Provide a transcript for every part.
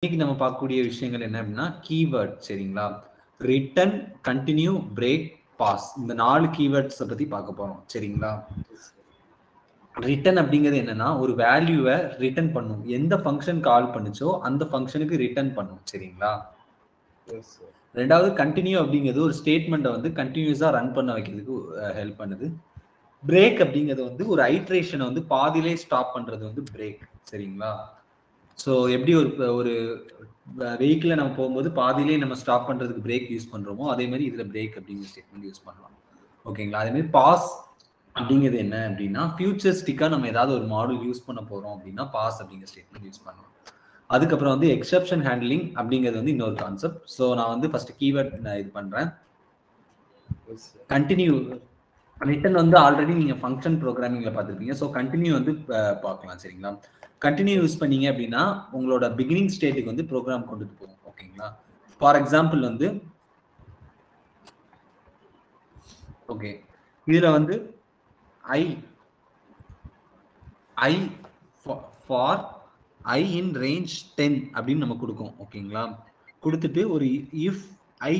இன்னைக்கு நம்ம பார்க்கக்கூடிய விஷயங்கள் என்ன அப்படின்னா கீவேர்ட். சரிங்களா? ரிட்டன், கண்டினியூ, பிரேக், பாஸ், இந்த 4 கீவேர்ட்ஸை பத்தி பார்க்க போறோம். சரிங்களா? ரிட்டன் அப்படிங்கிறது என்னன்னா ஒரு வேல்யூவை ரிட்டர்ன் பண்ணும். எந்த ஃபங்க்ஷன் கால் பண்ணுச்சோ அந்த ஃபங்க்ஷனுக்கு ரிட்டர்ன் பண்ணும். சரிங்களா? ரெண்டாவது கண்டினியூ அப்படிங்கிறது ஒரு ஸ்டேட்மெண்ட்டை வந்து கண்டினியூஸா ரன் பண்ண வைக்கிறதுக்கு ஹெல்ப் பண்ணுது. பிரேக் அப்படிங்கிறது வந்து ஒரு ஐட்ரேஷனை வந்து பாதியிலே ஸ்டாப் பண்றது வந்து பிரேக். சரிங்களா? ஸோ எப்படி ஒரு வெஹிக்கிளை நம்ம போகும்போது பாதியிலே நம்ம ஸ்டாப் பண்றதுக்கு பிரேக் யூஸ் பண்றோமோ அதே மாதிரி இதுல பிரேக் அப்படிங்கிற ஸ்டேட்மெண்ட் யூஸ் பண்ணலாம். ஓகேங்களா? அதே மாதிரி பாஸ் அப்படிங்கிறது என்ன அப்படின்னா ஃபியூச்சரிஸ்டிக்கா நம்ம ஏதாவது ஒரு மாடல் யூஸ் பண்ண போறோம் அப்படின்னா பாஸ் அப்படிங்கிற ஸ்டேட்மெண்ட் யூஸ் பண்ணலாம். அதுக்கப்புறம் வந்து எக்ஸெப்ஷன் ஹேண்ட்லிங் அப்படிங்கிறது வந்து இன்னொரு கான்செப்ட். ஸோ நான் வந்து ஃபர்ஸ்ட் கீவேர்ட் நான் இது பண்றேன். கண்டினியூ ரிட்டன் வந்து ஆல்ரெடி நீங்க ஃபங்க்ஷன் ப்ரோக்ராமிங்ல பார்த்துருப்பீங்க. ஸோ கண்டினியூ வந்து பார்க்கலாம். சரிங்களா? கண்டினியூ யூஸ் பண்ணீங்க அப்படின்னா உங்களோட பிகினிங் ஸ்டேட்டுக்கு வந்து ப்ரோக்ராம் கொண்டுட்டு போகும். ஓகேங்களா? ஃபார் எக்ஸாம்பிள் வந்து ஓகே இதுல வந்து ஐ I for I in range 10 அப்படின்னு நம்ம கொடுக்கும். ஓகேங்களா? கொடுத்துட்டு ஒரு if I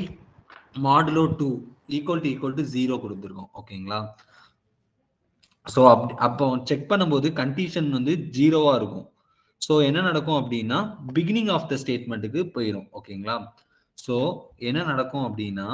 modulo 2 equal to 0 கொடுத்துருக்கோம். ஓகேங்களா? ஸோ அப்போ செக் பண்ணும்போது கண்டிஷன் வந்து 0வா இருக்கும். ஸோ என்ன நடக்கும் அப்படின்னா பிகினிங் ஆஃப் த ஸ்டேட்மெண்ட்டுக்கு போயிடும். ஓகேங்களா? ஸோ என்ன நடக்கும் அப்படின்னா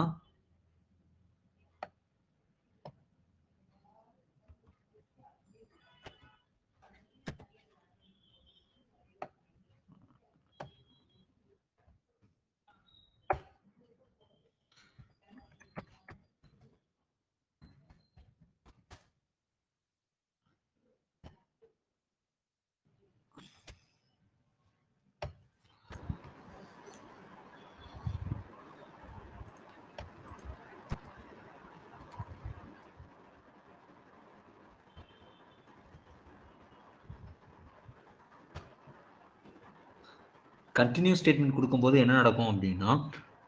கண்டினியூ ஸ்டேட்மெண்ட் கொடுக்கும்போது என்ன நடக்கும் அப்படின்னா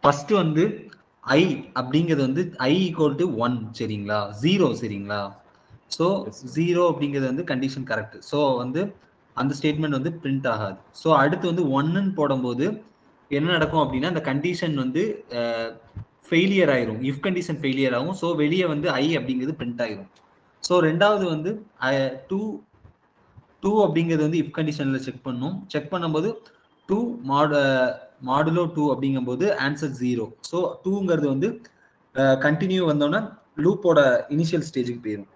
ஃபர்ஸ்ட் வந்து ஐ அப்படிங்கிறது வந்து ஐ ஈக்குவல் டு 1. சரிங்களா? 0. சரிங்களா? ஸோ 0 அப்படிங்கிறது வந்து கண்டிஷன் கரெக்ட். ஸோ வந்து அந்த ஸ்டேட்மெண்ட் வந்து பிரிண்ட் ஆகாது. ஸோ அடுத்து வந்து 1ன்னு போடும்போது என்ன நடக்கும் அப்படின்னா அந்த கண்டிஷன் வந்து ஃபெயிலியர் ஆயிரும். இஃப் கண்டிஷன் ஃபெயிலியர் ஆகும். ஸோ வெளியே வந்து ஐ அப்படிங்கிறது பிரிண்ட் ஆயிரும். ஸோ ரெண்டாவது வந்து 2 2 அப்படிங்கிறது வந்து இஃப் கண்டிஷன்ல செக் பண்ணும். செக் பண்ணும்போது 2 மாடுலோ 2 அப்படிங்கும்போது ஆன்சர் 0. ஸோ 2ங்கிறது வந்து கண்டினியூ வந்தோன்னா லூப்போட இனிஷியல் ஸ்டேஜுக்கு போயிடும்.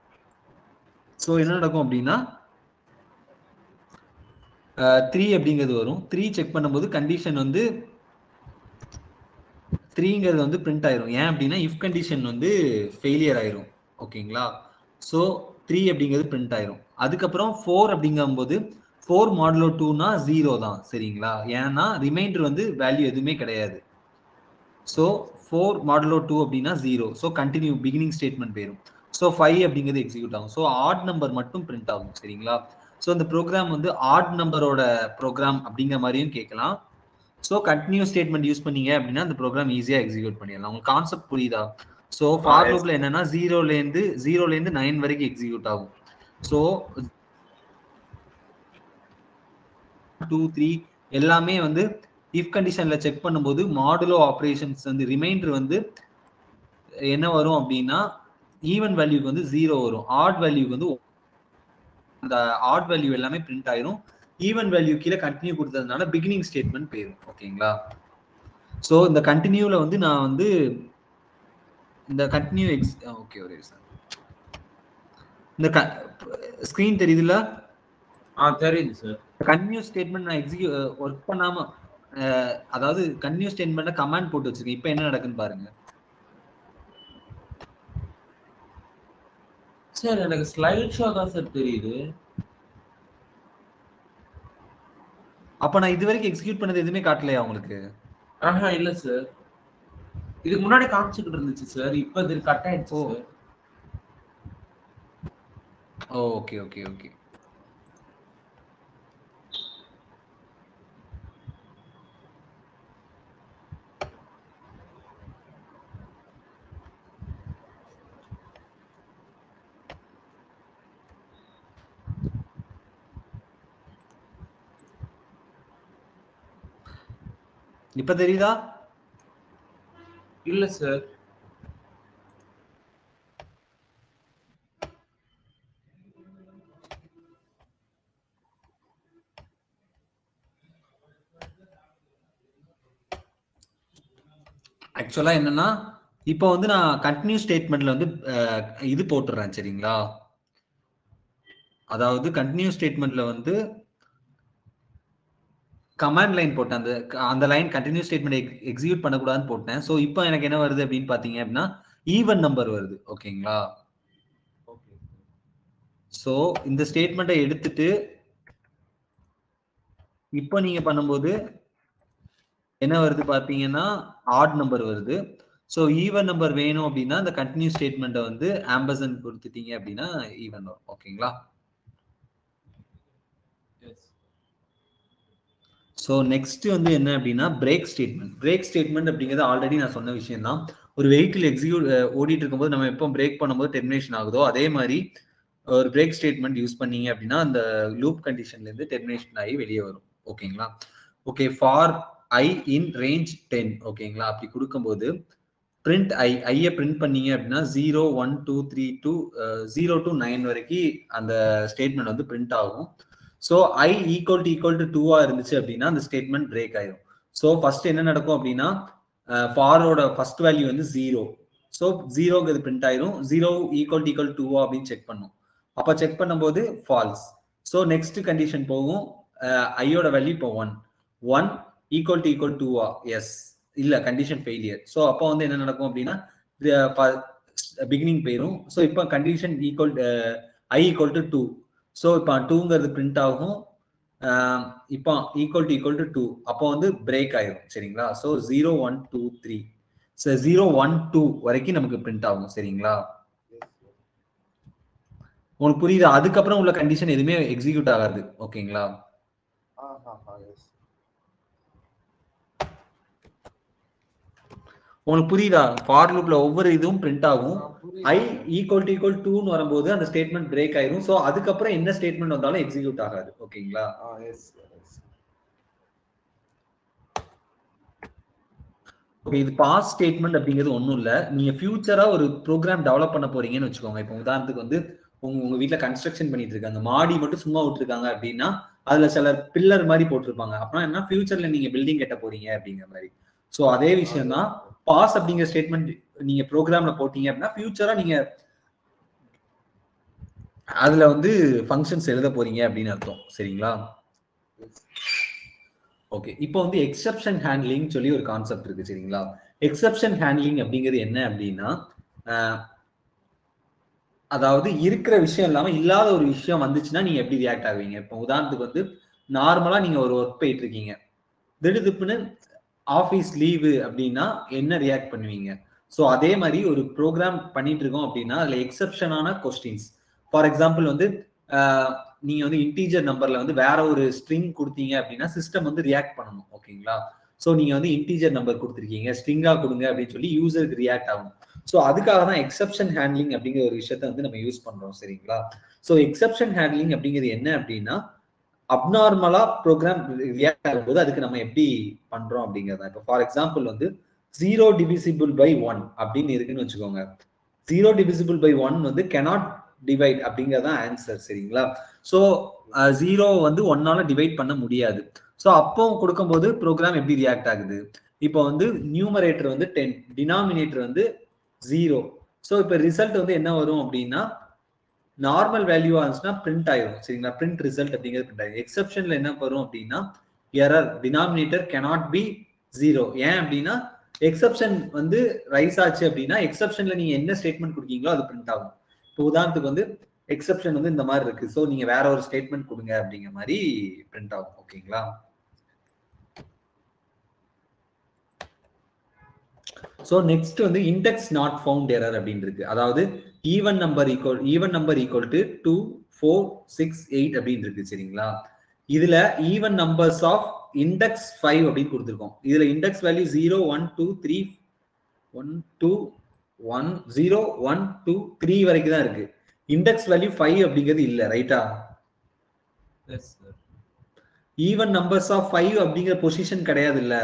ஸோ என்ன நடக்கும் அப்படின்னா 3 அப்படிங்கிறது வரும். 3 செக் பண்ணும்போது கண்டிஷன் வந்து 3ங்கிறது வந்து பிரிண்ட் ஆயிரும். ஏன் அப்படின்னா இஃப் கண்டிஷன் வந்து ஃபெயிலியர் ஆயிரும். ஓகேங்களா? ஸோ 3 அப்படிங்கிறது பிரிண்ட் ஆயிரும். அதுக்கப்புறம் 4 அப்படிங்கும்போது 4 மாடுலோ 2னா 0 தான். சரிங்களா? ஏன்னா ரிமைண்டர் வந்து வேல்யூ எதுவுமே கிடையாது. ஸோ 4 மாடுலோ 2 அப்படின்னா 0. ஸோ கண்டினியூ பிகினிங் ஸ்டேட்மெண்ட் போயிடும். ஸோ 5 அப்படிங்கிறது எக்ஸிக்யூட் ஆகும். ஸோ ஆட் நம்பர் மட்டும் பிரிண்ட் ஆகும். சரிங்களா? ஸோ இந்த ப்ரோக்ராம் வந்து ஆட் நம்பரோட ப்ரோக்ராம் அப்படிங்கிற மாதிரியும் கேட்கலாம். ஸோ கண்டினியூ ஸ்டேட்மெண்ட் யூஸ் பண்ணீங்க அப்படின்னா அந்த ப்ரோக்ராம் ஈஸியா எக்ஸிக்யூட் பண்ணிடலாம். உங்களுக்கு கான்செப்ட் புரியுதா? ஸோ ஃபார் லூப்ல என்னன்னா 0ல இருந்து 9 வரைக்கும் எக்ஸிக்யூட் ஆகும். ஸோ 2 3 எல்லாமே வந்து இஃப் கண்டிஷன்ல செக் பண்ணும்போது மாடுலோ ஆபரேஷன்ஸ் வந்து ரிமைண்டர் வந்து என்ன வரும் அப்படின்னா ஈவன் வேல்யூக்கு வந்து 0 வரும். ஆட் வேல்யூக்கு வந்து அந்த ஆட் வேல்யூ எல்லாமே பிரிண்ட் ஆயிரும். ஈவன் வேல்யூ கீழே கண்டினியூ கொடுத்ததுனால பிகினிங் ஸ்டேட்மெண்ட் போயிடும். ஓகேங்களா? ஸோ இந்த கண்டினியூல வந்து நான் வந்து இந்த கண்டினியூ ஓகே ஒரே சார் இந்த ஸ்கிரீன் தெரியுதுல்ல? தெரியுது சார். கண்டினியூ ஸ்டேட்மெண்ட் நான் ஒர்க் பண்ணாம அதாவது கண்டினியூ ஸ்டேட்மெண்ட்ல கமாண்ட் போட்டு வச்சிருக்கேன். இப்போ என்ன நடக்குன்னு பாருங்க. சார் எனக்கு ஸ்லைட் ஷோ தான் சார் தெரியுது. அப்ப நான் இது வரைக்கும் எக்ஸிக்யூட் பண்ணது எதுவுமே காட்டலையா உங்களுக்கு? இல்ல சார். இதுக்கு முன்னாடி காமிச்சுக்கிட்டு இருந்துச்சு சார். இப்ப இது கட் ஆயிடுச்சு சார். Okay okay okay. இப்ப தெரியுதா? இல்ல சார். ஆக்சுவலா என்னன்னா இப்போ வந்து நான் கண்டினியூ ஸ்டேட்மெண்ட்ல வந்து இது போட்டுறேன் சரிங்களா. அதாவது கண்டினியூ ஸ்டேட்மெண்ட்ல வந்து கமாண்ட் லைன் போட்டேன். அந்த லைன் கண்டினியூ ஸ்டேட்மெண்ட் எக்ஸிக்யூட் பண்ணக்கூடாதுன்னு போட்டேன். ஸோ இப்போ எனக்கு என்ன வருது அப்படின்னு பாத்தீங்க அப்படின்னா ஈவன் நம்பர் வருது. ஓகேங்களா. ஸோ இந்த ஸ்டேட்மெண்ட்டை எடுத்துட்டு இப்போ நீங்க பண்ணும்போது என்ன வருது பாத்தீங்கன்னா ஆட் நம்பர் வருது. ஸோ ஈவன் நம்பர் வேணும் அப்படின்னா இந்த கண்டினியூ ஸ்டேட்மெண்ட்டை வந்து ஆம்பர்சன் கொடுத்துட்டீங்க அப்படின்னா ஈவன் வரும். ஓகேங்களா. ஸோ நெக்ஸ்ட் வந்து என்ன அப்படின்னா பிரேக் ஸ்டேட்மெண்ட். பிரேக் ஸ்டேட்மெண்ட் அப்படிங்கிறது ஆல்ரெடி நான் சொன்ன விஷயம் தான். ஒரு வெஹிக்கிள் எக்ஸிக்யூட் ஓடிட்டு இருக்கும்போது நம்ம எப்போ பிரேக் பண்ணும்போது டெர்மினேஷன் ஆகுதோ அதே மாதிரி ஒரு பிரேக் ஸ்டேட்மெண்ட் யூஸ் பண்ணீங்க அப்படின்னா அந்த லூப் கண்டிஷன்ல இருந்து டெர்மினேஷன் ஆகி வெளியே வரும். ஓகேங்களா. Okay, for I in range 10. ஓகேங்களா. அப்படி கொடுக்கும்போது பிரிண்ட் ஐயை பிரிண்ட் பண்ணீங்க அப்படின்னா 0 1 2 3 2 0 to 9 வரைக்கும் அந்த ஸ்டேட்மெண்ட் வந்து பிரிண்ட் ஆகும். ஸோ ஐ ஈக்குவல் டு 2 இருந்துச்சு அப்படின்னா அந்த ஸ்டேட்மெண்ட் பிரேக் ஆயிடும். ஸோ ஃபர்ஸ்ட் என்ன நடக்கும் அப்படின்னா ஃபாரோட ஃபர்ஸ்ட் வேல்யூ வந்து 0. ஸோ 0ங்கிறது பிரிண்ட் ஆயிரும். 0 ஈக்குவல் டு 2 அப்படின்னு செக் பண்ணும். அப்போ செக் பண்ணும்போது ஃபால்ஸ். ஸோ நெக்ஸ்ட் கண்டிஷன் போகும். ஐயோட வேல்யூ இப்போ 1 ஈக்குவல் டு 2 எஸ் இல்ல கண்டிஷன் ஃபெயிலியர். ஸோ அப்போ வந்து என்ன நடக்கும் அப்படின்னா பிகினிங் போயிடும். ஸோ இப்போ condition I equal to 2. So இப்போ 2ங்கிறது பிரிண்ட் ஆகும். இப்போ ஈக்குவல் டு 2 அப்போ வந்து பிரேக் ஆயிடும் சரிங்களா. ஸோ 0 1 2 3 0 1 2 வரைக்கும் நமக்கு பிரிண்ட் ஆகும் சரிங்களா. உங்களுக்கு புரியுதா? அதுக்கப்புறம் உள்ள கண்டிஷன் எதுவுமே எக்ஸிக்யூட் ஆகாது. ஓகேங்களா. உங்களுக்கு புரியுதா? ஃபார் லூப்ல ஒவ்வொரு இதுவும் பிரிண்ட் ஆகும். ஐ ஈக்குவல் டு 2ன்னு வரும்போது அந்த ஸ்டேட்மெண்ட் பிரேக் ஆயிரும். ஸோ அதுக்கப்புறம் என்ன ஸ்டேட்மெண்ட் வந்தாலும் எக்ஸிக்யூட் ஆகாது. ஓகேங்களா. ஓகே, இது பாஸ் ஸ்டேட்மெண்ட் அப்படிங்கிறது ஒன்றும் இல்லை. நீங்க ஃபியூச்சரா ஒரு ப்ரோக்ராம் டெவலப் பண்ண போறீங்கன்னு வச்சுக்கோங்க. இப்போ உதாரணத்துக்கு வந்து உங்க வீட்டுல கன்ஸ்ட்ரக்ஷன் பண்ணிட்டு இருக்காங்க, மாடி மட்டும் சும்மா விட்டுருக்காங்க அப்படின்னா அதுல சில பில்லர் மாதிரி போட்டிருப்பாங்க. அப்படின்னா என்ன, ஃபியூச்சர்ல நீங்க பில்டிங் கட்ட போறீங்க அப்படிங்கிற மாதிரி. ஸோ அதே விஷயம் தான் பாஸ் அப்படிங்கிற ஸ்டேட்மெண்ட் நீங்க ப்ரோக்ராம்ல போட்டீங்க அப்படின்னா ஃபியூச்சரா நீங்க அதுல வந்து ஃபங்க்ஷன்ஸ் எழுத போறீங்க அப்படின்னு அர்த்தம் சரிங்களா. ஓகே, இப்போ வந்து எக்ஸெப்ஷன் ஹேண்ட்லிங் சொல்லி ஒரு கான்செப்ட் இருக்கு சரிங்களா. எக்ஸெப்ஷன் ஹேண்ட்லிங் அப்படிங்கிறது என்ன அப்படின்னா அதாவது இருக்கிற விஷயம் இல்லாம இல்லாத ஒரு விஷயம் வந்துச்சுன்னா நீங்க எப்படி ரியாக்ட் ஆகுவீங்க. இப்போ உதாரணத்துக்கு வந்து நார்மலா நீங்க ஒரு ஒர்க் போயிட்டு இருக்கீங்க, திடுதிப்புன்னு ஆஃபீஸ் லீவு அப்படின்னா என்ன ரியாக்ட் பண்ணுவீங்க. ஸோ அதே மாதிரி ஒரு ப்ரோக்ராம் பண்ணிட்டு இருக்கோம் அப்படின்னா அதுல எக்ஸெப்ஷனான கொஸ்டின்ஸ். ஃபார் எக்ஸாம்பிள் வந்து நீங்க வந்து இன்டீஜர் நம்பர்ல வந்து வேற ஒரு ஸ்ட்ரிங் கொடுத்தீங்க அப்படின்னா சிஸ்டம் வந்து ரியாக்ட் பண்ணணும். ஓகேங்களா. ஸோ நீங்க வந்து இன்டீஜர் நம்பர் கொடுத்துருக்கீங்க, ஸ்ட்ரிங்கா கொடுங்க அப்படின்னு சொல்லி யூசருக்கு ரியாக்ட் ஆகும். ஸோ அதுக்காக தான் எக்ஸெப்ஷன் ஹேண்ட்லிங் அப்படிங்கிற ஒரு விஷயத்த வந்து நம்ம யூஸ் பண்றோம் சரிங்களா. ஸோ எக்ஸெப்ஷன் ஹேண்ட்லிங் அப்படிங்கிறது என்ன அப்படின்னா அப்நார்மலா ப்ரோக்ராம் ரியாக்ட் ஆகும்போது அதுக்கு நம்ம எப்படி பண்றோம் அப்படிங்கிறதா. இப்போ ஃபார் எக்ஸாம்பிள் வந்து 0 divisible by 1 அப்படின்னு இருக்குன்னு வச்சுக்கோங்க. 0 divisible by 1 வந்து cannot divide அப்படிங்கறதான் ஆன்சர் சரிங்களா. ஸோ 0 வந்து 1ஆல டிவைட் பண்ண முடியாது. ஸோ அப்போ கொடுக்கும்போது ப்ரோக்ராம் எப்படி ரியாக்ட் ஆகுது. இப்போ வந்து நியூமரேட்டர் வந்து 10, டினாமினேட்டர் வந்து 0. ஸோ இப்போ ரிசல்ட் வந்து என்ன வரும் அப்படின்னா நார்மல் வேல்யூவா இருந்துச்சுன்னா பிரிண்ட் ஆயிரும் சரிங்களா. பிரிண்ட் ரிசல்ட் அப்படிங்கிறது பிரிண்ட் ஆயிரும். எக்ஸெப்ஷன்ல என்ன வரும் அப்படின்னா எரர், டினாமினேட்டர் cannot be 0. ஏன் அப்படின்னா எக்ஸெப்ஷன் வந்து ரைஸ் ஆச்சு அப்படின்னா எக்ஸெப்ஷன்ல நீங்க என்ன ஸ்டேட்மெண்ட் கொடுக்கீங்களோ அது பிரிண்ட் ஆகும். இப்போ உதாரணத்துக்கு வந்து எக்ஸெப்ஷன் வந்து இந்த மாதிரி இருக்கு, ஸோ நீங்க வேற ஒரு ஸ்டேட்மெண்ட் கொடுங்க அப்படிங்கிற மாதிரி பிரிண்ட் ஆகும். ஓகேங்களா. ஸோ நெக்ஸ்ட் வந்து இண்டெக்ஸ் நாட் ஃபவுண்ட் எரர் அப்படின்னு இருக்கு. அதாவது ஈவன் நம்பர் ஈக்குவல் டு 2 4 6 8 அப்படின்னு இருக்கு சரிங்களா. இதுல ஈவன் நம்பர்ஸ் ஆஃப் இண்டெக்ஸ் 5 அப்படின்னு கொடுத்துருக்கோம். இதுல இண்டெக்ஸ் வேல்யூ 0 1 2 3 1 2 1 0 1 2 3 வரைக்கும் தான் இருக்கு. இண்டெக்ஸ் வேல்யூ 5 அப்படிங்கிறது இல்ல, ரைட்டா. ஈவன் நம்பர்ஸ் ஆஃப் 5 அப்படிங்கிற பொசிஷன் கிடையாது இல்ல.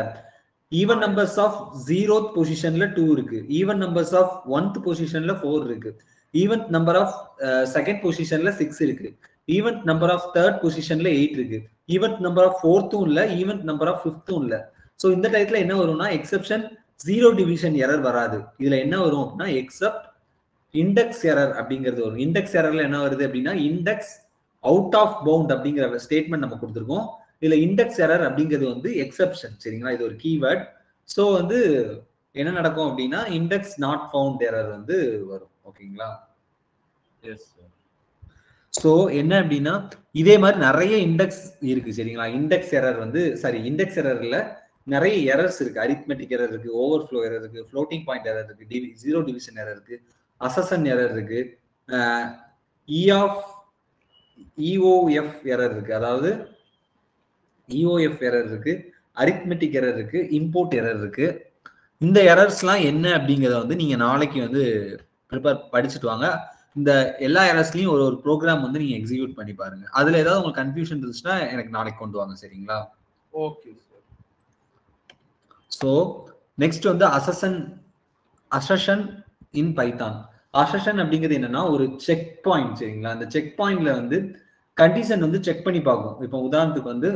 ஈவன் நம்பர்ஸ் ஆஃப் 0th பொசிஷன்ல 2 இருக்கு, ஈவன் நம்பர்ஸ் ஆஃப் 1th பொசிஷன்ல 4 இருக்கு, ஈவன் நம்பர் ஆஃப் செகண்ட் பொசிஷன்ல 6 இருக்கு, ஈவன் நம்பர் ஆஃப் தேர்ட் பொசிஷன்ல 8 இருக்கு, ஈவன் நம்பர் ஆஃப் ஃபோர்த்தும் இல்ல, ஈவன் நம்பர் ஆஃப் ஃபிஃப்த்தும் இல்ல. ஸோ இந்த டைத்துல என்ன வரும்னா எக்ஸெப்ஷன் ஜீரோ டிவிஷன் எரர் வராது. இதுல என்ன வரும் அப்படின்னா எக்ஸப்ட் இண்டெக்ஸ் எரர் அப்படிங்கிறது வரும். இண்டெக்ஸ் எரர்ல என்ன வருது அப்படின்னா இண்டெக்ஸ் அவுட் ஆஃப் பவுண்ட் அப்படிங்கிற ஸ்டேட்மெண்ட் நம்ம கொடுத்துருக்கோம். இதுல இண்டெக்ஸ் எரர் அப்படிங்கிறது வந்து எக்ஸெப்ஷன், சரிங்களா? இது ஒரு கீவேர்ட். ஸோ வந்து என்ன நடக்கும் அப்படின்னா இண்டெக்ஸ் நாட் ஃபவுண்ட் எரர் வந்து வரும். ஓகேங்களா? Yes sir. ஸோ என்ன அப்படின்னா இதே மாதிரி நிறைய இண்டெக்ஸ் இருக்கு, சரிங்களா? இண்டெக்ஸ் எரர் வந்து இண்டெக்ஸ் எரர்ல நிறைய எரர்ஸ் இருக்கு. அரித்மெட்டிக் எரர் இருக்கு, ஓவர்ஃப்ளோ எரர் இருக்கு, ஃப்ளோட்டிங் பாயிண்ட் எரர் இருக்கு, ஜீரோ டிவிஷன் எரர் இருக்கு, அசசன் எரர் இருக்கு, இஓஎஃப் எரர் இருக்கு, அதாவது இஓஎஃப் எரர் இருக்கு, அரித்மெட்டிக் எரர் இருக்கு, இம்போர்ட் எரர் இருக்கு. இந்த எரர்ஸ்லாம் என்ன அப்படிங்கிறத வந்து நீங்க நாளைக்கு வந்து ப்ரிப்பேர் படிச்சுட்டு வாங்க. இந்த எல்லா எரர்ஸ்லயும் ஒரு ப்ரோக்ராம் வந்து நீங்க எக்ஸிக்யூட் பண்ணி பாருங்க. அதுல ஏதாவது உங்களுக்கு கன்ஃபியூஷன் இருந்துச்சுன்னா எனக்கு நாளைக்கு கொண்டு வாங்க, சரிங்களா? Okay sir. ஸோ நெக்ஸ்ட் வந்து அசஷன் இன் பைத்தான். அசஷன் அப்படிங்கிறது என்னன்னா ஒரு செக் பாயிண்ட், சரிங்களா? அந்த செக் பாயிண்ட்ல வந்து கண்டிஷன் வந்து செக் பண்ணி பார்க்கும். இப்போ உதாரணத்துக்கு வந்து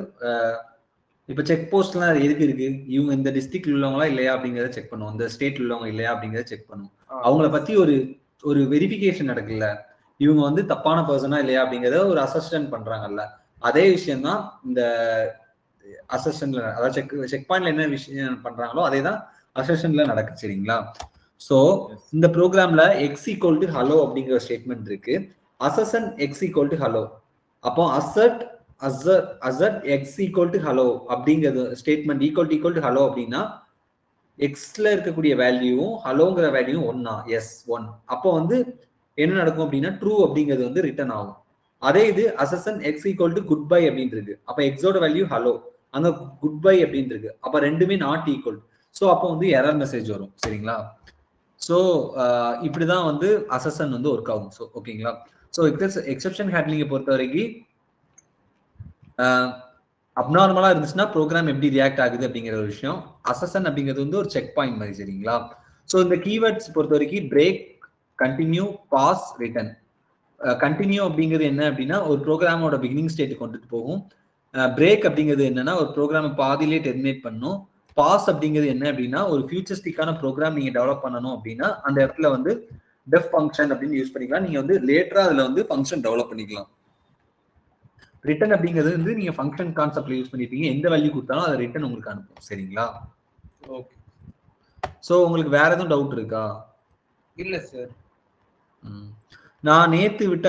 இப்போ செக் போஸ்ட்லாம் எதுக்கு இருக்கு? இவங்க இந்த டிஸ்ட்ரிக்ட்ல உள்ளவங்களா இல்லையா அப்படிங்கிறத செக் பண்ணுவோம், இந்த ஸ்டேட்ல உள்ளவங்க இல்லையா அப்படிங்கிறத செக் பண்ணுவோம். அவங்கள பத்தி ஒரு வெரிஃபிகேஷன் நடக்குல்ல, இவங்க வந்து தப்பான பர்சனா இல்லையா அப்படிங்கிறத ஒரு அசஸ்டன் பண்றாங்கல்ல, அதே விஷயம் தான் இந்த அசஸ்டன்ல, அதாவது செக் பாயிண்ட்ல என்ன விஷயம் பண்றாங்களோ அதே தான் அசஸ்டன்ல நடக்குது, சரிங்களா? ஸோ இந்த ப்ரோக்ராம்ல எக்ஸ் ஈக்குவல் டு ஹலோ அப்படிங்கிற ஸ்டேட்மெண்ட் இருக்கு. Assign X equal to hello. அப்போ அசட் எக்ஸ் ஈக்குவல் டு ஹலோ அப்படிங்கிறது ஸ்டேட்மெண்ட் ஈக்குவல் டு ஹலோ அப்படின்னா எக்ஸ்ல இருக்கக்கூடிய வேல்யூவும் ஹலோங்கிற வேல்யூவும் ஒன்னா, எஸ் 1. அப்போ வந்து என்ன நடக்கும் அப்படின்னா ட்ரூ அப்படிங்கிறது வந்து ரிட்டர்ன் ஆகும். அதே இது assertion X equal to good bye அப்படின்னு இருக்கு, அப்ப எக்ஸோட வேல்யூ ஹலோ, அங்க குட் பை அப்படின்னு இருக்கு, அப்ப ரெண்டுமே நாட் ஈக்குவல். ஸோ அப்போ வந்து எரர் மெசேஜ் வரும், சரிங்களா? ஸோ இப்படிதான் வந்து அசசன் வந்து ஒர்க் ஆகும். ஸோ ஓகேங்களா? ஸோ எக்ஸெப்ஷன் ஹேண்ட்லிங்கை பொறுத்த வரைக்கும் அப்நார்மலா இருந்துச்சுன்னா ப்ரோக்ராம் எப்படி ரியாக்ட் ஆகுது அப்படிங்கிற ஒரு விஷயம். அசசன் அப்படிங்கிறது வந்து ஒரு செக் பாயிண்ட் மாதிரி, சரிங்களா? ஸோ இந்த கீவேர்ட்ஸ் பொறுத்த வரைக்கும் break, continue, pass, return. Continue அப்படிங்கிறது என்ன அப்படின்னா ஒரு ப்ரோக்ராமோட பிகினிங் ஸ்டேட் கொண்டுட்டு போகும். பிரேக் அப்படிங்கிறது என்னன்னா ஒரு ப்ரோக்ராம் பாதியிலே டெர்மினேட் பண்ணும். பாஸ் அப்படிங்கிறது என்ன அப்படின்னா ஒரு ஃபியூச்சரிஸ்டிக்கான ப்ரோக்ராம் நீங்க டெவலப் பண்ணணும் அப்படின்னா அந்த இடத்துல வந்து டெஃப் ஃபங்க்ஷன் அப்படின்னு யூஸ் பண்ணிக்கலாம். நீங்க வந்து லேட்டரா அதுல வந்து ஃபங்க்ஷன் டெவலப் பண்ணிக்கலாம். ரிட்டர்ன் அப்படிங்கிறது வந்து நீங்க ஃபங்க்ஷன் கான்செப்ட்ல யூஸ் பண்ணிருப்பீங்க, எந்த வேல்யூ கொடுத்தாலும் அதை ரிட்டர்ன் உங்களுக்கு அனுப்பும், சரிங்களா? ஓகே. ஸோ உங்களுக்கு வேற எதுவும் டவுட் இருக்கா? இல்ல சார். நான் நேத்து விட்ட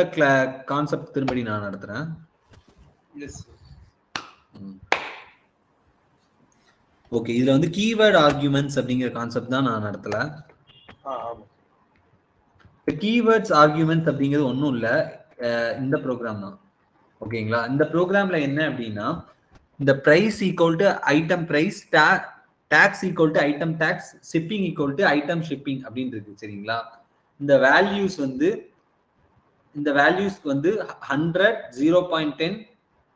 கான்செப்ட் திரும்படி நான் நடத்துறேன். Yes sir. ஓகே, இதுல வந்து கீவேர்ட் ஆர்குமெண்ட்ஸ் அப்படிங்கிற கான்செப்ட் தான் நான் நடத்தல. ஆமா. கீவேர்ட்ஸ் ஆர்குமெண்ட்ஸ் அப்படிங்கிறது ஒன்றும் இல்லை, இந்த ப்ரோக்ராம் தான். ஓகேங்களா? இந்த ப்ரோக்ராம்ல என்ன அப்படின்னா இந்த price equal to item price, tax equal to item tax, shipping equal to item shipping அப்படின்னு இருக்கு, சரிங்களா? இந்த வேல்யூஸ் வந்து 100, 0.10,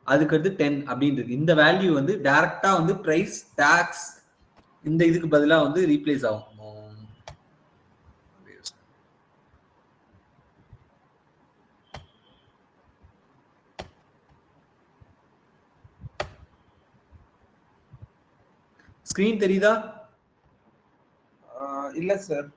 அதுக்கடுத்து 10 அப்படின்னு இருக்கு. இந்த வேல்யூ வந்து டைரக்டா வந்து பிரைஸ், டாக்ஸ் இந்த இதுக்கு பதிலா வந்து ரீப்ளேஸ் ஆகும். ஸ்கிரீன் தெரியுதா? இல்ல சார்.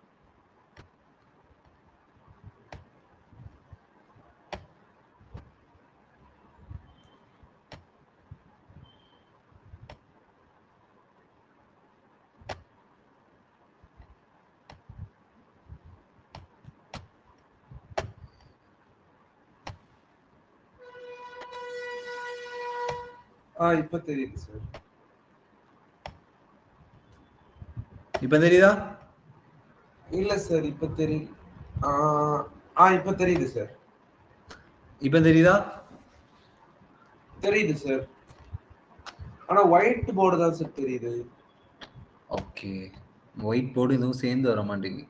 இப்ப தெரியுது சார். இப்ப தெரியுதா? இல்ல சார், இப்ப தெரியுது. இப்ப தெரியுது சார். இப்ப தெரியுதா? தெரியுது சார். ஆனா ஒயிட் போர்டு தான் சார் தெரியுது. ஓகே, ஒயிட் போர்டு இதுவும் சேர்ந்து வர மாட்டேங்குது.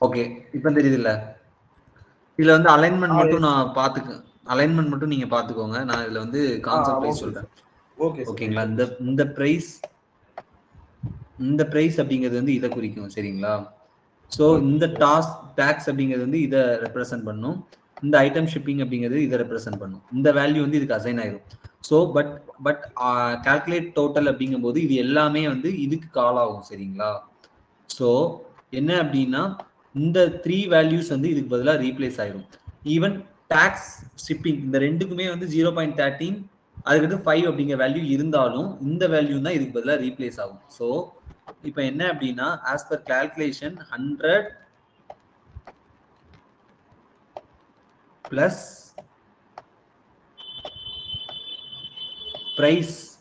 ஓகே இப்போ தெரியுது இல்ல? இதுல வந்து அலைன்மெண்ட் மட்டும் நான் அலைன்மெண்ட் மட்டும் நீங்க பாத்துக்கோங்க. நான் இதுல வந்து கான்செப்ட் பிரைஸ் சொல்றேன். ஓகேங்களா? இந்த பிரைஸ் அப்படிங்கிறது வந்து இதை குறிக்கும் சரிங்களா? ஸோ இந்த டாக்ஸ் அப்படிங்கிறது வந்து இதை ரெப்ரசென்ட் பண்ணும். இந்த ஐட்டம் ஷிப்பிங் அப்படிங்கிறது இதை ரெப்ரசென்ட் பண்ணும். இந்த வேல்யூ வந்து இதுக்கு அசைன் ஆயிரும். ஸோ பட் கால்குலேட் டோட்டல் அப்படிங்கும் போது இது எல்லாமே வந்து இதுக்கு கால் ஆகும் சரிங்களா? ஸோ என்ன அப்படின்னா இந்த 3 வேல்யூஸ் வந்து இதுக்கு பதிலாக ரீப்ளேஸ் ஆயிரும். ஈவன் டாக்ஸ் ஷிப்பிங் இந்த ரெண்டுக்குமே வந்து 0.13 அதுக்கு வந்து 5 அப்படிங்கிற வேல்யூ இருந்தாலும் இந்த வேல்யூ தான் இதுக்கு பதிலாக ரீப்ளேஸ் ஆகும். ஸோ இப்போ என்ன அப்படின்னா as per calculation 100 plus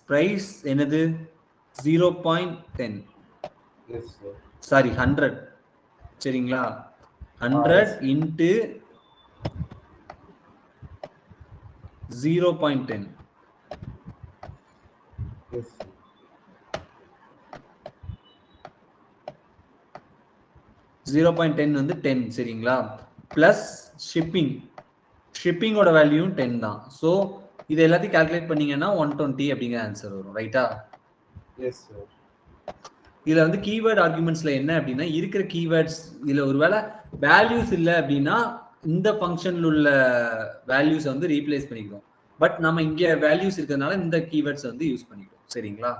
price என்னது 0.10 சாரி 100 சரிங்களா? 100 இன்ட்டு 0.10 0.10 வந்து 10 சரிங்களா? பிளஸ் ஷிப்பிங்கோட வேல்யூ 10 தான். ஸோ இது எல்லாத்தையும் கால்குலேட் பண்ணீங்கன்னா 120 அப்படிங்கிற ஆன்சர் வரும் ரைட்டா? Yes sir. இதுல வந்து கீவேர்ட் ஆர்குமெண்ட்ஸ்ல என்ன அப்படின்னா இருக்கிற கீவேர்ட்ஸ் இதுல ஒருவேளை வேல்யூஸ் இல்லை அப்படின்னா இந்த ஃபங்க்ஷன்ல உள்ள வேல்யூஸ் வந்து ரீப்ளேஸ் பண்ணிக்கிறோம். பட் நம்ம இங்க வேல்யூஸ் இருக்கிறதுனால இந்த கீவேர்ட்ஸ் வந்து யூஸ் பண்ணிக்கிறோம் சரிங்களா?